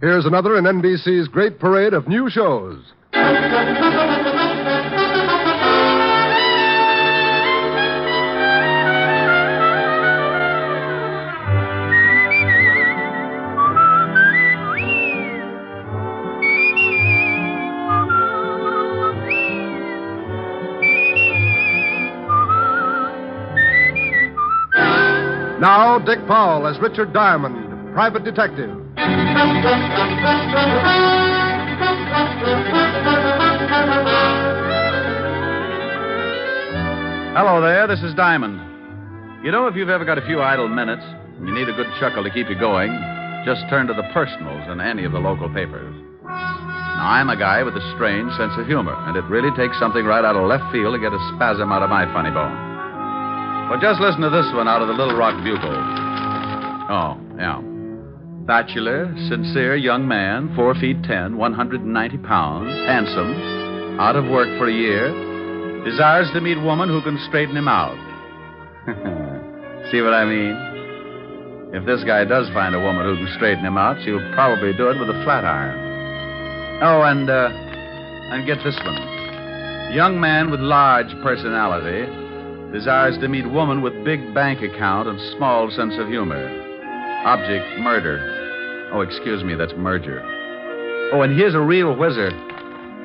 Here's another in NBC's great parade of new shows. Now, Dick Powell as Richard Diamond, private detective. Hello there, this is Diamond. You know, if you've ever got a few idle minutes and you need a good chuckle to keep you going, just turn to the personals in any of the local papers. Now, I'm a guy with a strange sense of humor, and it really takes something right out of left field to get a spasm out of my funny bone. But just listen to this one out of the Little Rock Bugle. Oh, yeah. Bachelor, sincere young man, 4 feet 10, 190 pounds, handsome, out of work for a year, desires to meet woman who can straighten him out. See what I mean? If this guy does find a woman who can straighten him out, she'll probably do it with a flat iron. Oh, and get this one. Young man with large personality desires to meet woman with big bank account and small sense of humor. Object, murder. Oh, excuse me, that's merger. Oh, and here's a real whizzer.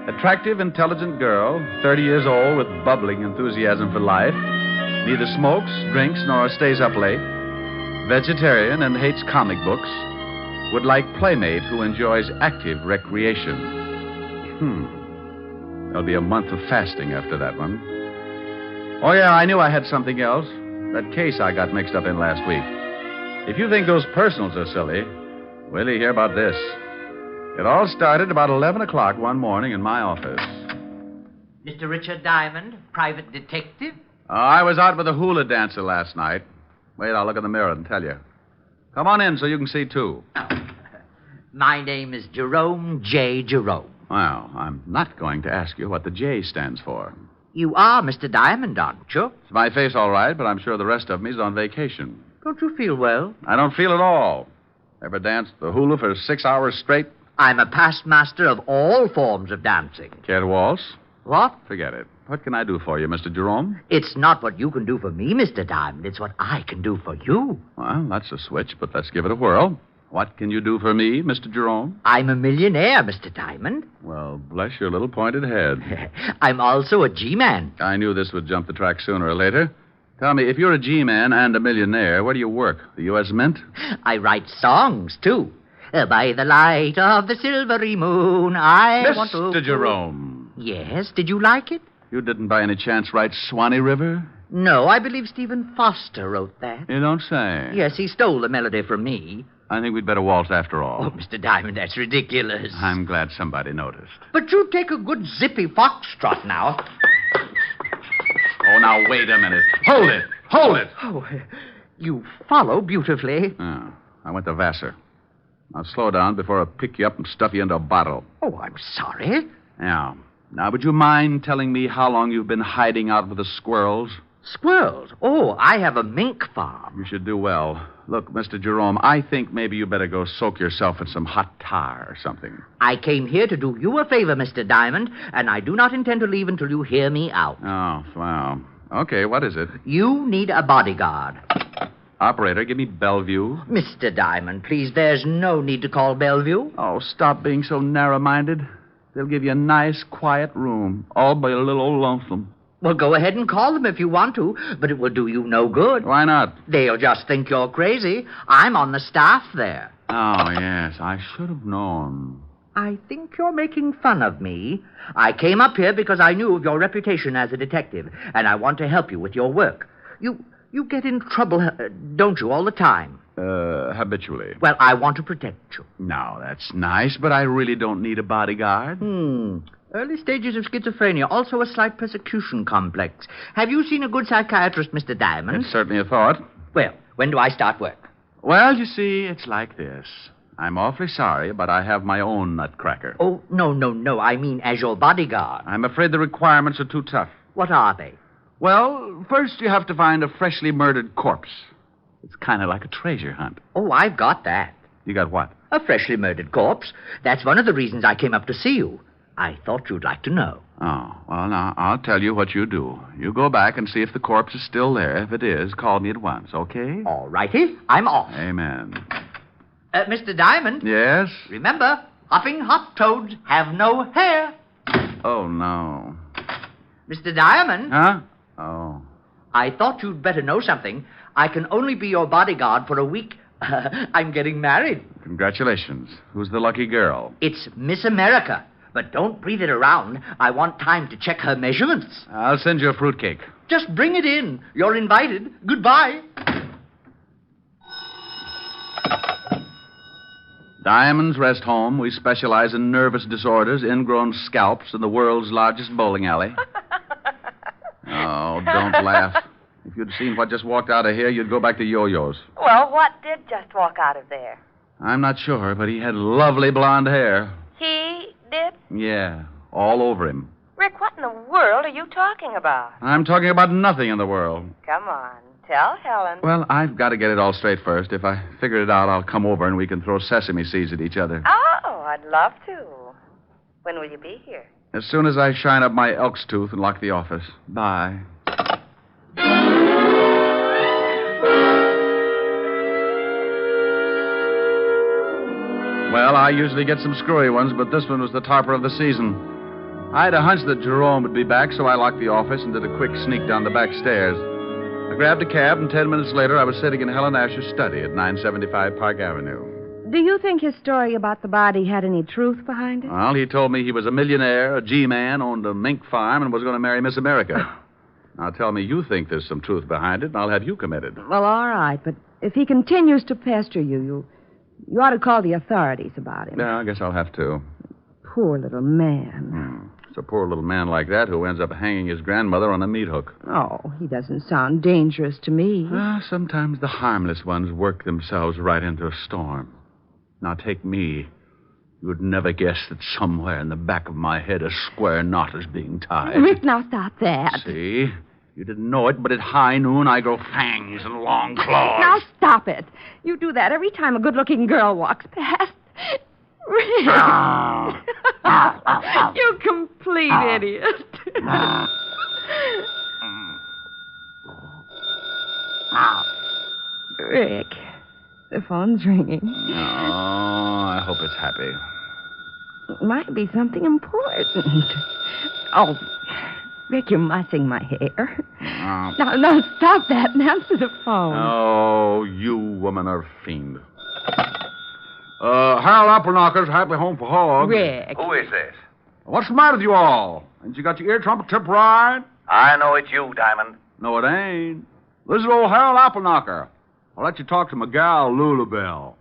Attractive, intelligent girl, 30 years old with bubbling enthusiasm for life. Neither smokes, drinks, nor stays up late. Vegetarian and hates comic books. Would like playmate who enjoys active recreation. There'll be a month of fasting after that one. Oh, yeah, I knew I had something else. That case I got mixed up in last week. If you think those personals are silly, wait till you hear about this. It all started about 11 o'clock one morning in my office. Mr. Richard Diamond, private detective? I was out with a hula dancer last night. Wait, I'll look in the mirror and tell you. Come on in so you can see, too. Oh. My name is Jerome J. Jerome. Well, I'm not going to ask you what the J stands for. You are Mr. Diamond, aren't you? It's my face, all right, but I'm sure the rest of me's on vacation. Don't you feel well? I don't feel at all. Ever danced the hula for 6 hours straight? I'm a past master of all forms of dancing. Care to waltz? What? Forget it. What can I do for you, Mr. Jerome? It's not what you can do for me, Mr. Diamond. It's what I can do for you. Well, that's a switch, but let's give it a whirl. What can you do for me, Mr. Jerome? I'm a millionaire, Mr. Diamond. Well, bless your little pointed head. I'm also a G-man. I knew this would jump the track sooner or later. Tell me, if you're a G-man and a millionaire, where do you work? The U.S. Mint? I write songs, too. By the light of the silvery moon, I want to... Mr. Jerome. Yes, did you like it? You didn't by any chance write Swanee River? No, I believe Stephen Foster wrote that. You don't say. Yes, he stole the melody from me. I think we'd better waltz after all. Oh, Mr. Diamond, that's ridiculous. I'm glad somebody noticed. But you take a good zippy foxtrot now. Oh, now, wait a minute. Hold it! Hold it! Oh, you follow beautifully. Oh, I went to Vassar. Now, slow down before I pick you up and stuff you into a bottle. Oh, I'm sorry. Yeah. Now, would you mind telling me how long you've been hiding out with the squirrels? Squirrels? Oh, I have a mink farm. You should do well. Look, Mr. Jerome, I think maybe you better go soak yourself in some hot tar or something. I came here to do you a favor, Mr. Diamond, and I do not intend to leave until you hear me out. Oh, wow. Okay, what is it? You need a bodyguard. Operator, give me Bellevue. Mr. Diamond, please, there's no need to call Bellevue. Oh, stop being so narrow-minded. They'll give you a nice, quiet room, all by a little old lonesome. Well, go ahead and call them if you want to, but it will do you no good. Why not? They'll just think you're crazy. I'm on the staff there. Oh, yes, I should have known. I think you're making fun of me. I came up here because I knew of your reputation as a detective, and I want to help you with your work. You get in trouble, don't you, all the time? Habitually. Well, I want to protect you. Now, that's nice, but I really don't need a bodyguard. Early stages of schizophrenia, also a slight persecution complex. Have you seen a good psychiatrist, Mr. Diamond? It's certainly a thought. Well, when do I start work? Well, you see, it's like this. I'm awfully sorry, but I have my own nutcracker. Oh, no. I mean as your bodyguard. I'm afraid the requirements are too tough. What are they? Well, first you have to find a freshly murdered corpse. It's kind of like a treasure hunt. Oh, I've got that. You got what? A freshly murdered corpse. That's one of the reasons I came up to see you. I thought you'd like to know. Oh, well, now, I'll tell you what you do. You go back and see if the corpse is still there. If it is, call me at once, okay? All righty. I'm off. Amen. Mr. Diamond. Yes? Remember, hopping hop toads have no hair. Oh, no. Mr. Diamond. Huh? Oh. I thought you'd better know something. I can only be your bodyguard for a week. I'm getting married. Congratulations. Who's the lucky girl? It's Miss America. But don't breathe it around. I want time to check her measurements. I'll send you a fruitcake. Just bring it in. You're invited. Goodbye. Diamond's Rest Home. We specialize in nervous disorders, ingrown scalps, and the world's largest bowling alley. Oh, don't laugh. If you'd seen what just walked out of here, you'd go back to yo-yos. Well, what did just walk out of there? I'm not sure, but he had lovely blonde hair. He did? Yeah, all over him. Rick, what in the world are you talking about? I'm talking about nothing in the world. Come on, tell Helen. Well, I've got to get it all straight first. If I figure it out, I'll come over and we can throw sesame seeds at each other. Oh, I'd love to. When will you be here? As soon as I shine up my elk's tooth and lock the office. Bye. Well, I usually get some screwy ones, but this one was the topper of the season. I had a hunch that Jerome would be back, so I locked the office and did a quick sneak down the back stairs. I grabbed a cab, and 10 minutes later, I was sitting in Helen Asher's study at 975 Park Avenue. Do you think his story about the body had any truth behind it? Well, he told me he was a millionaire, a G-man, owned a mink farm, and was going to marry Miss America. Now, tell me you think there's some truth behind it, and I'll have you committed. Well, all right, but if he continues to pester you ought to call the authorities about him. Yeah, I guess I'll have to. Poor little man. It's a poor little man like that who ends up hanging his grandmother on a meat hook. Oh, he doesn't sound dangerous to me. Sometimes the harmless ones work themselves right into a storm. Now, take me. You would never guess that somewhere in the back of my head a square knot is being tied. Rick, now stop that. See? You didn't know it, but at high noon I grow fangs and long claws. Now stop it. You do that every time a good-looking girl walks past. Rick. You complete idiot. Rick, the phone's ringing. Oh, I hope it's happy. It might be something important. Oh, Rick, you're mussing my hair. Now, stop that and answer the phone. Oh, you woman are a fiend. Harold Appleknocker's Happy Home for Hogs. Rick. Who is this? What's the matter with you all? Ain't you got your ear trumpet tip right? I know it's you, Diamond. No, it ain't. This is old Harold Appleknocker. I'll let you talk to my gal, Lulabelle.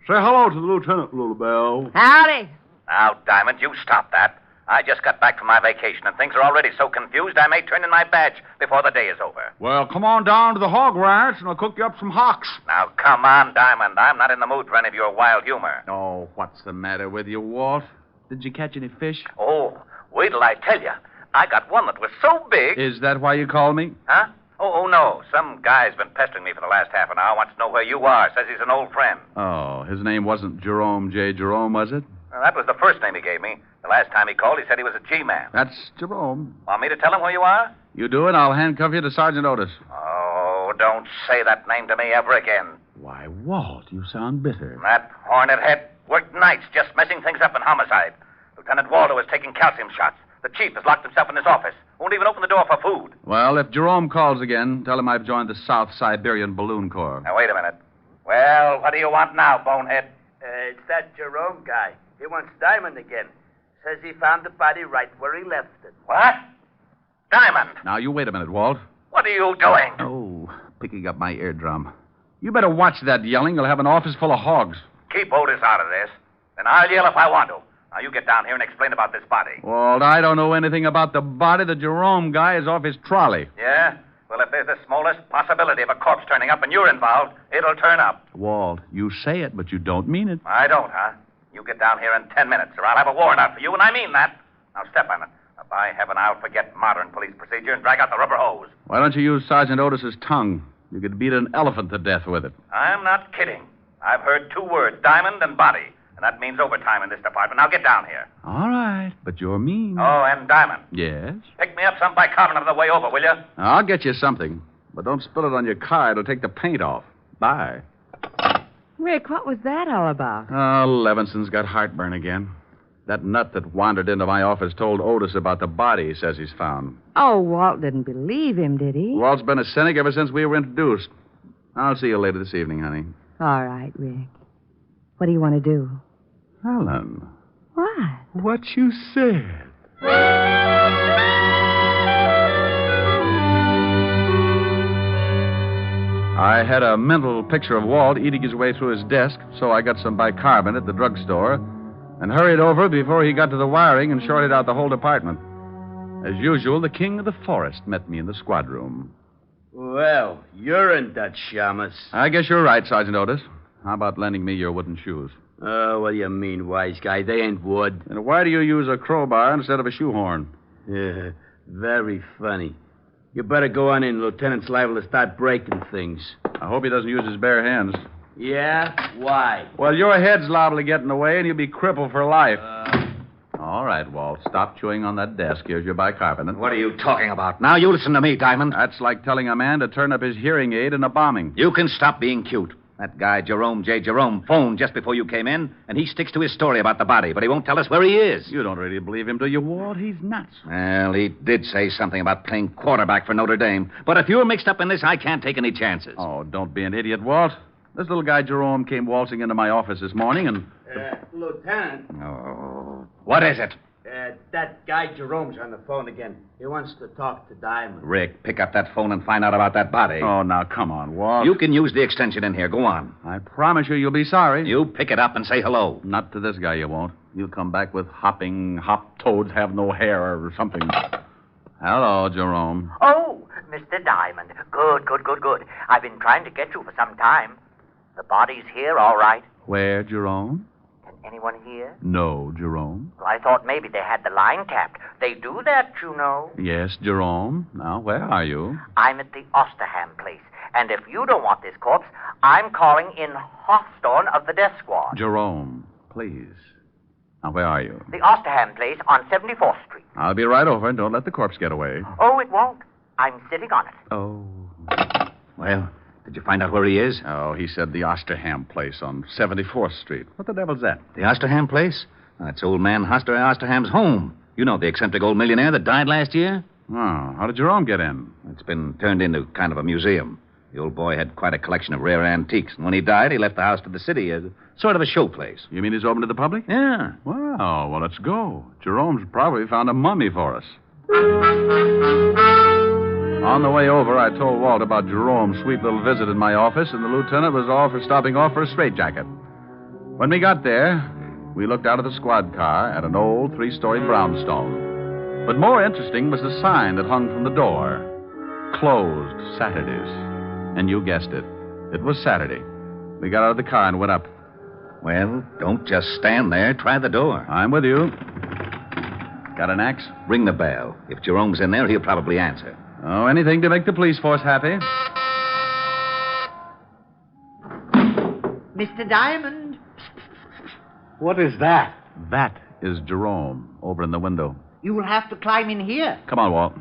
Say hello to the Lieutenant, Lulabelle. Howdy. Now, Diamond, you stop that. I just got back from my vacation, and things are already so confused I may turn in my badge before the day is over. Well, come on down to the hog ranch, and I'll cook you up some hocks. Now, come on, Diamond. I'm not in the mood for any of your wild humor. Oh, what's the matter with you, Walt? Did you catch any fish? Oh, wait till I tell you. I got one that was so big. Is that why you called me? Huh? Oh, no. Some guy's been pestering me for the last half an hour. Wants to know where you are. Says he's an old friend. Oh, his name wasn't Jerome J. Jerome, was it? Well, that was the first name he gave me. The last time he called, he said he was a G-man. That's Jerome. Want me to tell him where you are? You do it, I'll handcuff you to Sergeant Otis. Oh, don't say that name to me ever again. Why, Walt, you sound bitter. That hornet head worked nights just messing things up in homicide. Lieutenant Waldo is taking calcium shots. The chief has locked himself in his office. Won't even open the door for food. Well, if Jerome calls again, tell him I've joined the South Siberian Balloon Corps. Now, wait a minute. Well, what do you want now, bonehead? It's that Jerome guy. He wants Diamond again. Says he found the body right where he left it. What? Diamond! Now, you wait a minute, Walt. What are you doing? Oh, picking up my eardrum. You better watch that yelling. You'll have an office full of hogs. Keep Otis out of this. Then I'll yell if I want to. Now, you get down here and explain about this body. Walt, I don't know anything about the body. The Jerome guy is off his trolley. Yeah? Well, if there's the smallest possibility of a corpse turning up and you're involved, it'll turn up. Walt, you say it, but you don't mean it. I don't, huh? You get down here in 10 minutes, or I'll have a warrant out for you, and I mean that. Now, step on it. Now, by heaven, I'll forget modern police procedure and drag out the rubber hose. Why don't you use Sergeant Otis's tongue? You could beat an elephant to death with it. I'm not kidding. I've heard 2 words, diamond and body. And that means overtime in this department. Now get down here. All right, but you're mean. Oh, and diamond. Yes? Pick me up some bicarbonate on the way over, will you? I'll get you something. But don't spill it on your car. It'll take the paint off. Bye. Rick, what was that all about? Oh, Levinson's got heartburn again. That nut that wandered into my office told Otis about the body he says he's found. Oh, Walt didn't believe him, did he? Walt's been a cynic ever since we were introduced. I'll see you later this evening, honey. All right, Rick. What do you want to do? Helen. What? What you said. I had a mental picture of Walt eating his way through his desk, so I got some bicarbonate at the drugstore and hurried over before he got to the wiring and shorted out the whole department. As usual, the king of the forest met me in the squad room. Well, you're in Dutch, Shamus. I guess you're right, Sergeant Otis. How about lending me your wooden shoes? Oh, what do you mean, wise guy? They ain't wood. And why do you use a crowbar instead of a shoehorn? Yeah, very funny. You better go on in. Lieutenant's liable to start breaking things. I hope he doesn't use his bare hands. Yeah? Why? Well, your head's liable to get in the way, and you'll be crippled for life. All right, Walt. Stop chewing on that desk. Here's your bicarbonate. What are you talking about? Now you listen to me, Diamond. That's like telling a man to turn up his hearing aid in a bombing. You can stop being cute. That guy, Jerome phoned just before you came in, and he sticks to his story about the body, but he won't tell us where he is. You don't really believe him, do you, Walt? He's nuts. Well, he did say something about playing quarterback for Notre Dame. But if you're mixed up in this, I can't take any chances. Oh, don't be an idiot, Walt. This little guy, Jerome, came waltzing into my office this morning and... Lieutenant. Oh, what is it? That guy Jerome's on the phone again. He wants to talk to Diamond. Rick, pick up that phone and find out about that body. Oh, now, come on, Walt. You can use the extension in here. Go on. I promise you'll be sorry. You pick it up and say hello. Not to this guy, you won't. You'll come back with hopping, hop toads have no hair or something. Hello, Jerome. Oh, Mr. Diamond. Good. I've been trying to get you for some time. The body's here, all right. Where, Jerome? Can anyone hear? No, Jerome. Well, I thought maybe they had the line tapped. They do that, you know. Yes, Jerome. Now, where are you? I'm at the Osterham place. And if you don't want this corpse, I'm calling in Hawthorne of the death squad. Jerome, please. Now, where are you? The Osterham place on 74th Street. I'll be right over, and don't let the corpse get away. Oh, it won't. I'm sitting on it. Oh. Well, did you find out where he is? Oh, he said the Osterham place on 74th Street. What the devil's that? The Osterham place? That's old man Osterham's home. You know, the eccentric old millionaire that died last year? Oh, how did Jerome get in? It's been turned into kind of a museum. The old boy had quite a collection of rare antiques, and when he died, he left the house to the city as sort of a showplace. You mean he's open to the public? Yeah. Well, let's go. Jerome's probably found a mummy for us. On the way over, I told Walt about Jerome's sweet little visit in my office, and the lieutenant was all for stopping off for a straitjacket. When we got there, we looked out of the squad car at an old 3-story brownstone. But more interesting was the sign that hung from the door. Closed Saturdays. And you guessed it. It was Saturday. We got out of the car and went up. Well, don't just stand there. Try the door. I'm with you. Got an axe? Ring the bell. If Jerome's in there, he'll probably answer. Oh, anything to make the police force happy. Mr. Diamond. What is that? That is Jerome over in the window. You will have to climb in here. Come on, Walt.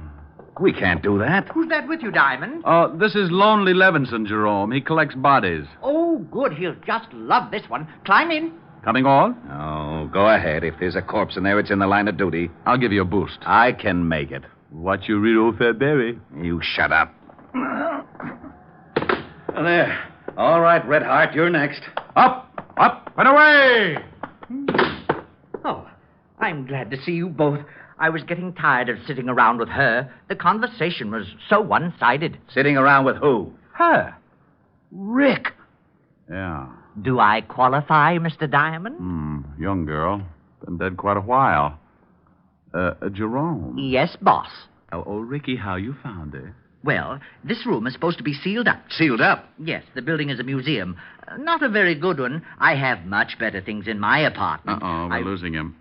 We can't do that. Who's that with you, Diamond? This is Lonely Levinson, Jerome. He collects bodies. Oh, good. He'll just love this one. Climb in. Coming on? Oh, go ahead. If there's a corpse in there, it's in the line of duty. I'll give you a boost. I can make it. What you read, old Fairberry? You shut up. There. All right, Red Heart, you're next. Up, and away! Oh, I'm glad to see you both. I was getting tired of sitting around with her. The conversation was so one-sided. Sitting around with who? Her. Rick. Yeah. Do I qualify, Mr. Diamond? Young girl. Been dead quite a while. Jerome. Yes, boss. Oh, Ricky, how you found her? Well, this room is supposed to be sealed up. Sealed up? Yes, the building is a museum. Not a very good one. I have much better things in my apartment. We're losing him.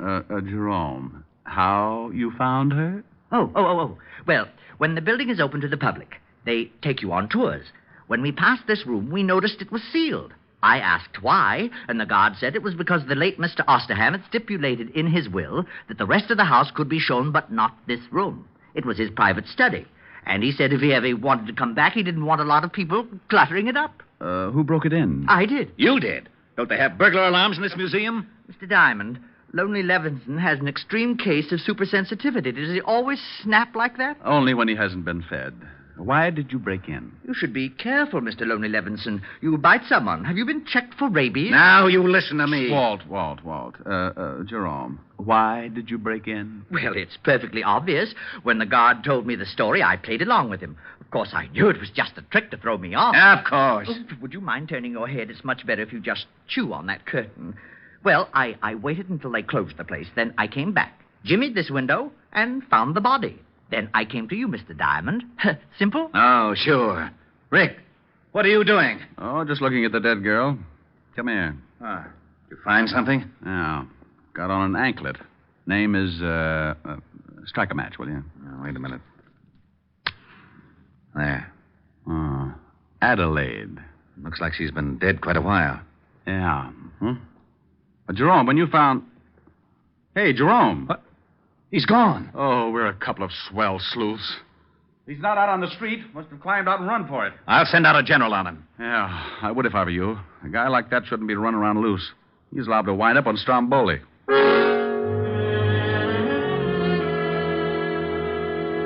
Jerome, how you found her? Oh. Well, when the building is open to the public, they take you on tours. When we passed this room, we noticed it was sealed. I asked why, and the guard said it was because the late Mr. Osterham had stipulated in his will that the rest of the house could be shown, but not this room. It was his private study. And he said if he ever wanted to come back, he didn't want a lot of people cluttering it up. Who broke it in? I did. You did. Don't they have burglar alarms in this museum? Mr. Diamond, Lonely Levinson has an extreme case of supersensitivity. Does he always snap like that? Only when he hasn't been fed. Why did you break in? You should be careful, Mr. Lonely Levinson. You'll bite someone. Have you been checked for rabies? Now you listen to me. Walt. Jerome, why did you break in? Well, it's perfectly obvious. When the guard told me the story, I played along with him. Of course, I knew it was just a trick to throw me off. Of course. Oh, would you mind turning your head? It's much better if you just chew on that curtain. Well, I waited until they closed the place. Then I came back, jimmied this window, and found the body. Then I came to you, Mr. Diamond. Simple? Oh, sure. Rick, what are you doing? Oh, just looking at the dead girl. Come here. You find something? Yeah. Got on an anklet. Name is, strike a match, will you? Oh, wait a minute. There. Oh, Adelaide. Looks like she's been dead quite a while. Yeah. Jerome, when you found... Hey, Jerome. What? He's gone. Oh, we're a couple of swell sleuths. He's not out on the street. Must have climbed out and run for it. I'll send out a general on him. Yeah, I would if I were you. A guy like that shouldn't be running around loose. He's liable to wind up on Stromboli.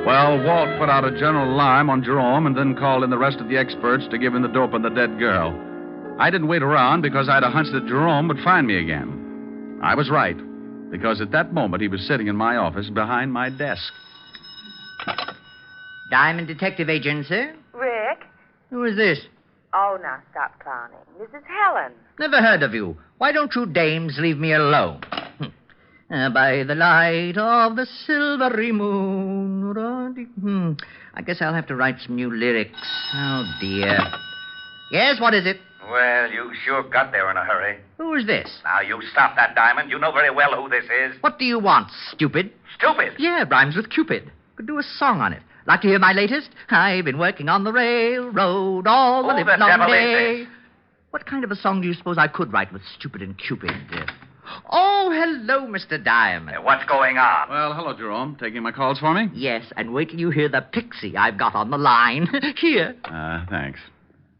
Well, Walt put out a general alarm on Jerome and then called in the rest of the experts to give him the dope on the dead girl. I didn't wait around because I had a hunch that Jerome would find me again. I was right, because at that moment he was sitting in my office behind my desk. Diamond Detective Agency? Rick? Who is this? Oh, now stop clowning. This is Helen. Never heard of you. Why don't you dames leave me alone? By the light of the silvery moon. I guess I'll have to write some new lyrics. Oh, dear. Yes, what is it? Well, you sure got there in a hurry. Who is this? Now, you stop that, Diamond. You know very well who this is. What do you want, stupid? Stupid. Yeah, rhymes with Cupid. Could do a song on it. Like to hear my latest? I've been working on the railroad all the Who livelong the devil day. is this? What kind of a song do you suppose I could write with Stupid and Cupid? Oh, hello, Mr. Diamond. What's going on? Well, hello, Jerome. Taking my calls for me? Yes, and wait till you hear the pixie I've got on the line. Here. Thanks.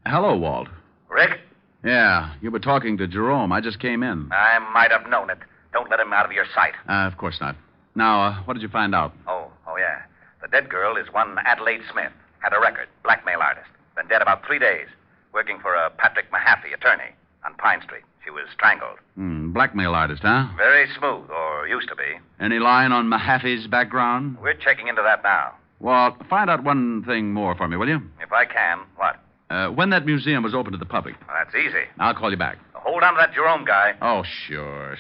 Hello, Walt. Rick? Yeah, you were talking to Jerome. I just came in. I might have known it. Don't let him out of your sight. Of course not. Now, what did you find out? Oh, yeah. The dead girl is one Adelaide Smith. Had a record. Blackmail artist. Been dead about 3 days. Working for a Patrick Mahaffey, attorney, on Pine Street. She was strangled. Blackmail artist, huh? Very smooth, or used to be. Any line on Mahaffey's background? We're checking into that now. Well, find out one thing more for me, will you? If I can, what? When that museum was open to the public. Well, that's easy. I'll call you back. Hold on to that Jerome guy. Oh, sure.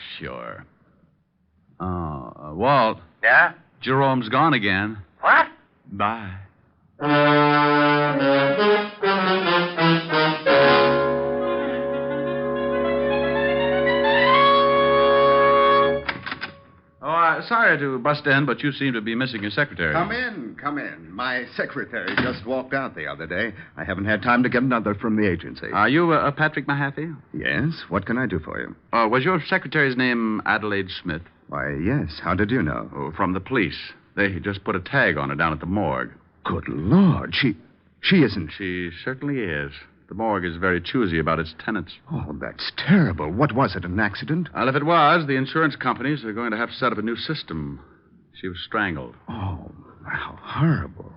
Walt. Yeah? Jerome's gone again. What? Bye. Sorry to bust in, but you seem to be missing your secretary. Come in. My secretary just walked out the other day. I haven't had time to get another from the agency. Are you Patrick Mahaffey? Yes. What can I do for you? Was your secretary's name Adelaide Smith? Why, yes. How did you know? Oh, from the police. They just put a tag on her down at the morgue. Good Lord. She isn't... She certainly is. The morgue is very choosy about its tenants. Oh, that's terrible. What was it, an accident? Well, if it was, the insurance companies are going to have to set up a new system. She was strangled. Oh, how horrible.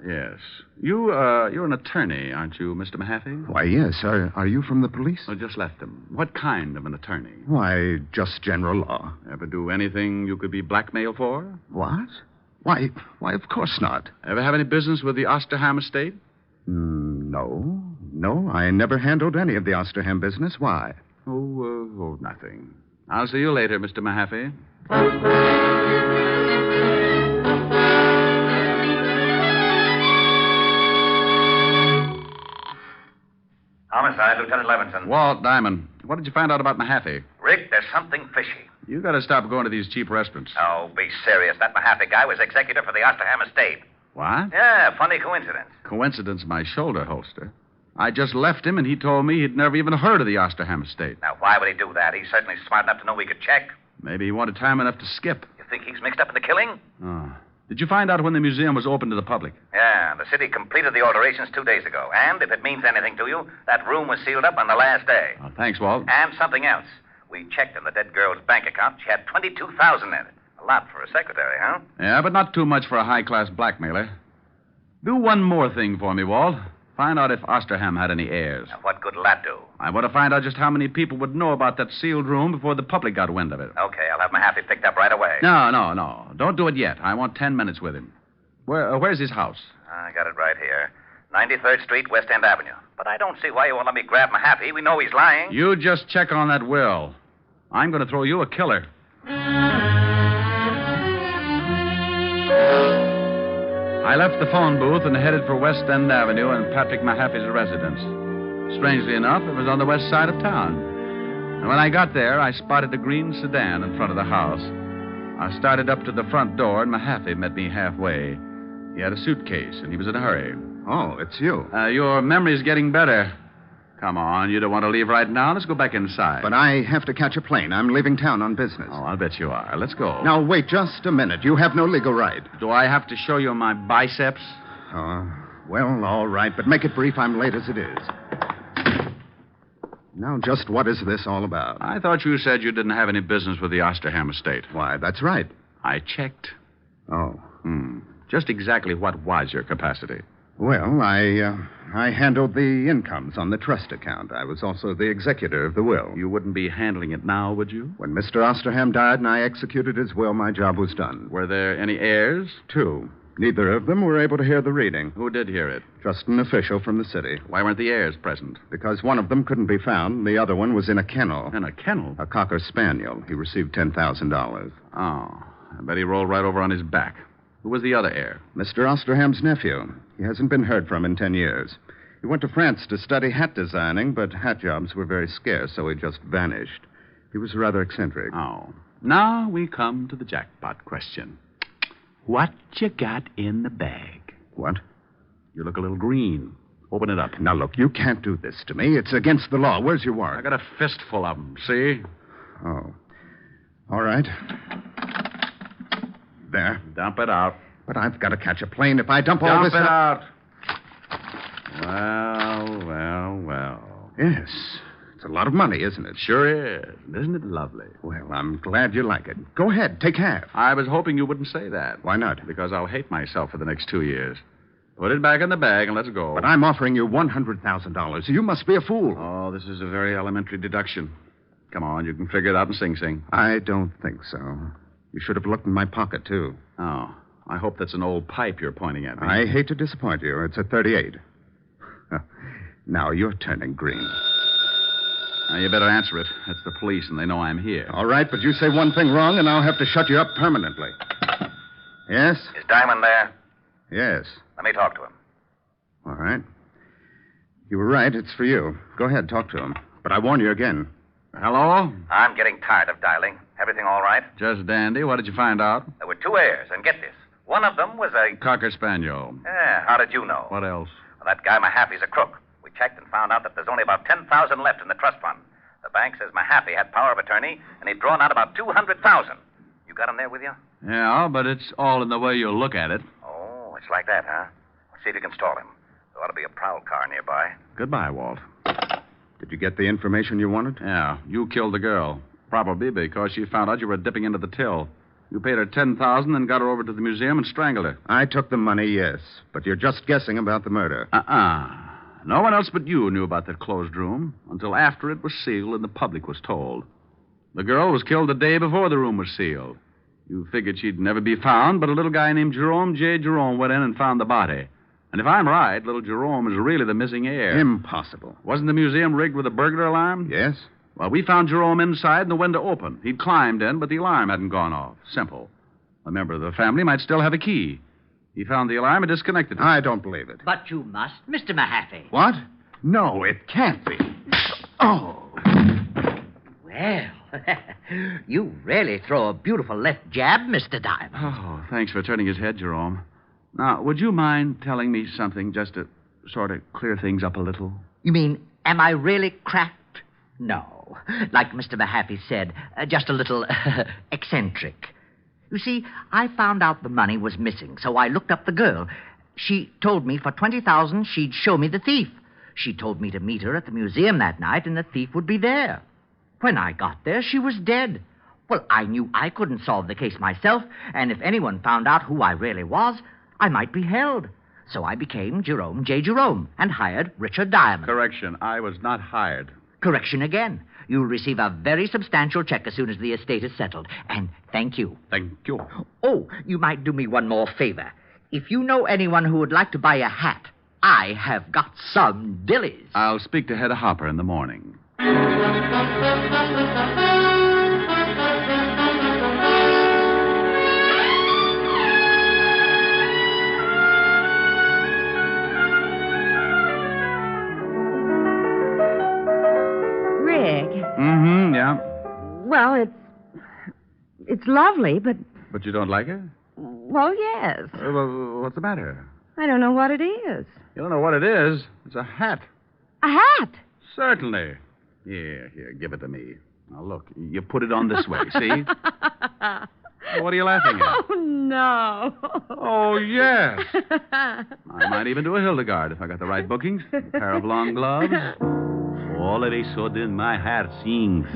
Yes. You're an attorney, aren't you, Mr. Mahaffey? Why, yes. Are you from the police? I just left them. What kind of an attorney? Why, just general law. Ever do anything you could be blackmailed for? What? Why, of course not. Ever have any business with the Osterham estate? No, I never handled any of the Osterham business. Why? Oh, nothing. I'll see you later, Mr. Mahaffey. Homicide, Lieutenant Levinson. Walt Diamond. What did you find out about Mahaffey? Rick, there's something fishy. You got to stop going to these cheap restaurants. Oh, be serious. That Mahaffey guy was executor for the Osterham estate. What? Yeah, funny coincidence. Coincidence, my shoulder holster. I just left him, and he told me he'd never even heard of the Osterham estate. Now, why would he do that? He's certainly smart enough to know we could check. Maybe he wanted time enough to skip. You think he's mixed up in the killing? Oh. Did you find out when the museum was open to the public? Yeah, the city completed the alterations 2 days ago. And if it means anything to you, that room was sealed up on the last day. Oh, thanks, Walt. And something else. We checked in the dead girl's bank account. She had $22,000 in it. A lot for a secretary, huh? Yeah, but not too much for a high-class blackmailer. Do one more thing for me, Walt. Find out if Osterham had any heirs. Now, what good will that do? I want to find out just how many people would know about that sealed room before the public got wind of it. Okay, I'll have Mahaffey picked up right away. No. Don't do it yet. I want 10 minutes with him. Where's his house? I got it right here. 93rd Street, West End Avenue. But I don't see why you won't let me grab Mahaffey. We know he's lying. You just check on that will. I'm going to throw you a killer. I left the phone booth and headed for West End Avenue and Patrick Mahaffey's residence. Strangely enough, it was on the west side of town. And when I got there, I spotted a green sedan in front of the house. I started up to the front door, and Mahaffey met me halfway. He had a suitcase, and he was in a hurry. Oh, it's you. Your memory's getting better. Come on, you don't want to leave right now. Let's go back inside. But I have to catch a plane. I'm leaving town on business. Oh, I'll bet you are. Let's go. Now, wait just a minute. You have no legal right. Do I have to show you my biceps? Well, all right, but make it brief. I'm late as it is. Now, just what is this all about? I thought you said you didn't have any business with the Osterham estate. Why, that's right. I checked. Oh. Just exactly what was your capacity? Well, I handled the incomes on the trust account. I was also the executor of the will. You wouldn't be handling it now, would you? When Mr. Osterham died and I executed his will, my job was done. Were there any heirs? 2. Neither of them were able to hear the reading. Who did hear it? Just an official from the city. Why weren't the heirs present? Because one of them couldn't be found. The other one was in a kennel. In a kennel? A cocker spaniel. He received $10,000. Oh, I bet he rolled right over on his back. Who was the other heir? Mr. Osterham's nephew. He hasn't been heard from in 10 years. He went to France to study hat designing, but hat jobs were very scarce, so he just vanished. He was rather eccentric. Oh. Now we come to the jackpot question. What you got in the bag? What? You look a little green. Open it up. Now, look, you can't do this to me. It's against the law. Where's your warrant? I got a fistful of them, see? Oh. All right. There. Dump it out. But I've got to catch a plane. If I dump all this... Dump it out. Well. Yes. It's a lot of money, isn't it? Sure is. Isn't it lovely? Well, I'm glad you like it. Go ahead. Take half. I was hoping you wouldn't say that. Why not? Because I'll hate myself for the next 2 years. Put it back in the bag and let's go. But I'm offering you $100,000. You must be a fool. Oh, this is a very elementary deduction. Come on, you can figure it out in Sing Sing. I don't think so. You should have looked in my pocket, too. Oh, I hope that's an old pipe you're pointing at me. I hate to disappoint you. It's a 38. Now you're turning green. Now, you better answer it. That's the police, and they know I'm here. All right, but you say one thing wrong, and I'll have to shut you up permanently. Yes? Is Diamond there? Yes. Let me talk to him. All right. You were right. It's for you. Go ahead, talk to him. But I warn you again. Hello? I'm getting tired of dialing. Everything all right? Just dandy. What did you find out? There were 2 heirs, and get this. One of them was a... Cocker Spaniel. Yeah, how did you know? What else? Well, that guy Mahaffey's a crook. We checked and found out that there's only about $10,000 left in the trust fund. The bank says Mahaffey had power of attorney, and he'd drawn out about $200,000. You got him there with you? Yeah, but it's all in the way you look at it. Oh, it's like that, huh? Let's see if you can stall him. There ought to be a prowl car nearby. Goodbye, Walt. Did you get the information you wanted? Yeah, you killed the girl. Probably because she found out you were dipping into the till. You paid her $10,000 and got her over to the museum and strangled her. I took the money, yes. But you're just guessing about the murder. No one else but you knew about that closed room until after it was sealed and the public was told. The girl was killed the day before the room was sealed. You figured she'd never be found, but a little guy named Jerome, Jerome, went in and found the body. And if I'm right, little Jerome is really the missing heir. Impossible. Wasn't the museum rigged with a burglar alarm? Yes. Well, we found Jerome inside and the window open. He'd climbed in, but the alarm hadn't gone off. Simple. A member of the family might still have a key. He found the alarm and disconnected it. I don't believe it. But you must, Mr. Mahaffey. What? No, it can't be. Oh. Well, you really throw a beautiful left jab, Mr. Diamond. Oh, thanks for turning his head, Jerome. Now, would you mind telling me something just to sort of clear things up a little? You mean, am I really cracked? No. Like Mr. Mahaffey said, just a little eccentric. You see, I found out the money was missing, so I looked up the girl. She told me for $20,000 she'd show me the thief. She told me to meet her at the museum that night and the thief would be there. When I got there, she was dead. Well, I knew I couldn't solve the case myself, and if anyone found out who I really was, I might be held. So I became Jerome J. Jerome and hired Richard Diamond. Correction, I was not hired. Correction again. You'll receive a very substantial check as soon as the estate is settled. And thank you. Thank you. Oh, you might do me one more favor. If you know anyone who would like to buy a hat, I have got some dillies. I'll speak to Hedda Hopper in the morning. Rick. Mm-hmm, yeah. Well, it's lovely, but... But you don't like it? Well, yes. Well, what's the matter? I don't know what it is. You don't know what it is? It's a hat. A hat? Certainly. Here, give it to me. Now, look, you put it on this way, see? What are you laughing at? Oh, no. Oh, yes. I might even do a Hildegard if I got the right bookings. A pair of long gloves. All of a sudden, my heart sings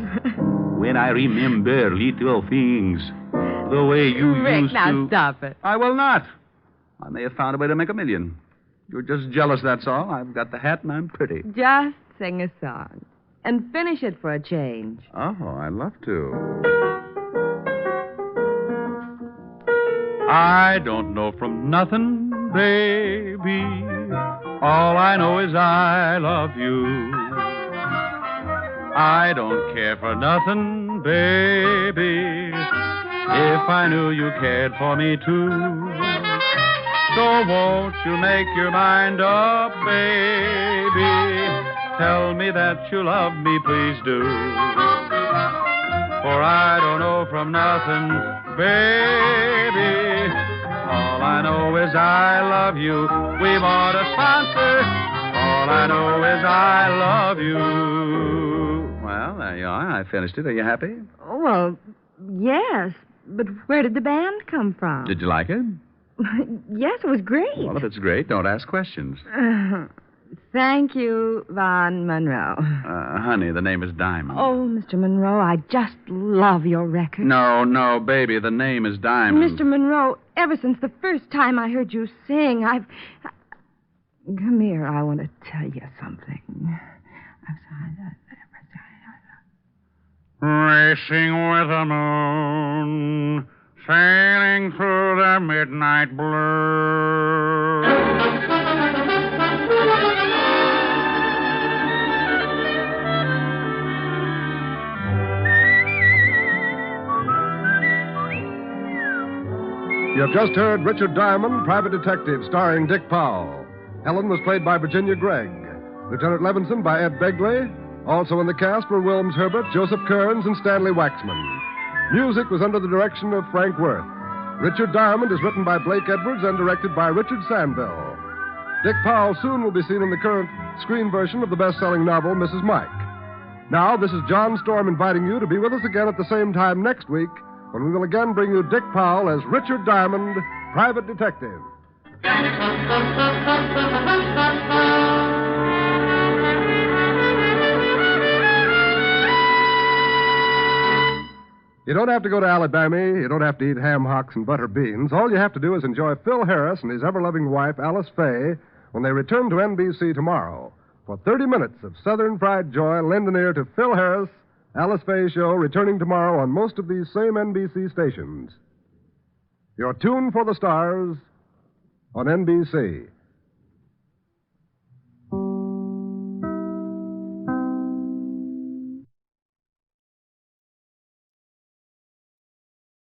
when I remember little things. The way you Rick, used now to... stop it. I will not. I may have found a way to make $1 million. You're just jealous, that's all. I've got the hat and I'm pretty. Just sing a song. And finish it for a change. Oh, I'd love to. I don't know from nothing, baby. All I know is I love you. I don't care for nothing, baby, if I knew you cared for me too. So won't you make your mind up, baby? Tell me that you love me, please do. For I don't know from nothing, baby. All I know is I love you. We want a sponsor. All I know is I love you. Well, there you are. I finished it. Are you happy? Oh, well, yes. But where did the band come from? Did you like it? Yes, it was great. Well, if it's great, don't ask questions. Thank you, Von Monroe. Honey, the name is Diamond. Oh, Mr. Monroe, I just love your record. No, baby, the name is Diamond. Mr. Monroe, ever since the first time I heard you sing, Come here, I want to tell you something. Racing with the moon, sailing through the midnight blue. You have just heard Richard Diamond, Private Detective, starring Dick Powell. Helen was played by Virginia Gregg. Lieutenant Levinson by Ed Begley. Also in the cast were Wilms Herbert, Joseph Kearns, and Stanley Waxman. Music was under the direction of Frank Worth. Richard Diamond is written by Blake Edwards and directed by Richard Sandville. Dick Powell soon will be seen in the current screen version of the best-selling novel, Mrs. Mike. Now, this is John Storm inviting you to be with us again at the same time next week, when we will again bring you Dick Powell as Richard Diamond, Private Detective. You don't have to go to Alabama. You don't have to eat ham hocks and butter beans. All you have to do is enjoy Phil Harris and his ever-loving wife, Alice Faye, when they return to NBC tomorrow. For 30 minutes of Southern fried joy, lend an ear to Phil Harris, Alice Faye Show, returning tomorrow on most of these same NBC stations. Your tune for the stars on NBC.